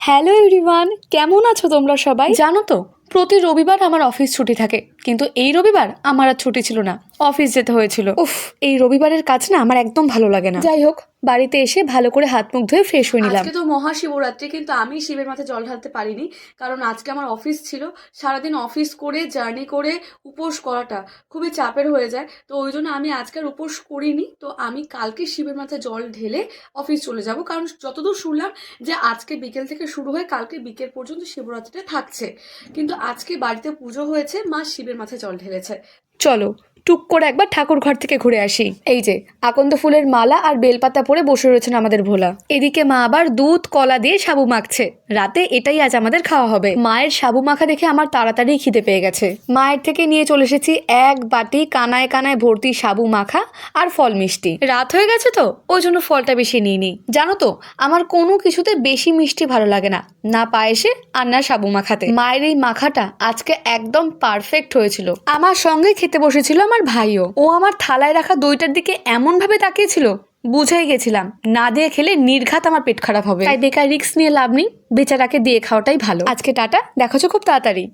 Hello everyone, কেমন আছো তোমরা সবাই? জানো তো, প্রতি রবিবার আমার অফিস ছুটি থাকে, কিন্তু এই রবিবার আমার আর ছুটি ছিল না, অফিস যেতে হয়েছিল। উফ, এই রবিবারের কাজ না আমার একদম ভালো লাগে না। যাই হোক, বাড়িতে এসে ভালো করে হাত মুখ ধুয়ে ফ্রেশ হয়ে নিলাম। আজকে তো মহাশিবরাত্রি, কিন্তু আমি শিবের মাথায় জল ঢালতে পারিনি, কারণ আজকে আমার অফিস ছিল। সারাদিন অফিস করে জার্নি করে উপোস করাটা খুবই চাপের হয়ে যায়, তো ওই জন্য আমি আজকে আর উপোস করিনি। তো আমি কালকে শিবের মাথায় জল ঢেলে অফিস চলে যাব, কারণ যতদূর শুনলাম যে আজকে বিকেল থেকে শুরু হয়ে কালকে বিকেল পর্যন্ত শিবরাত্রিটা থাকছে। কিন্তু আজকে বাড়িতে পুজো হয়েছে, মা শিবের মাথায় জল ঢেলেছে। চলো টুক করে একবার ঠাকুর ঘর থেকে ঘুরে আসি। এই যে আকন্দ ফুলের মালা আর বেলপাতা পরে বসে রয়েছেন আমাদের ভোলা। এদিকে মা আবার দুধ কলা দিয়ে সাবু মাখছে। রাতে এটাই আজ আমাদের খাওয়া হবে। মায়ের সাবু মাখা দেখে আমার তাড়াতাড়ি খিদে পেয়ে গেছে। মায়ের থেকে নিয়ে চলে এসেছি এক বাটি কানায় কানায় ভর্তি সাবু মাখা আর ফল মিষ্টি। রাত হয়ে গেছে তো ওই জন্য ফলটা বেশি নিইনি। জানো তো, আমার কোনো কিছুতে বেশি মিষ্টি ভালো লাগে না, না পায়েসে আর না সাবু মাখাতে। মায়ের এই মাখাটা আজকে একদম পারফেক্ট হয়েছিল। আমার সঙ্গে খেতে বসেছিল আমার ভাইও। ও আমার থালায় রাখা দইটার দিকে এমন ভাবে তাকিয়েছিল, বুঝেই গেছিলাম না দিয়ে খেলে নির্ঘাত আমার পেট খারাপ হবে। তাই বেকার রিস্ক নিয়ে লাভ নেই, বেচারাকে দিয়ে খাওয়াটাই ভালো। আজকে টাটা, দেখাচ্ছ খুব তাড়াতাড়ি।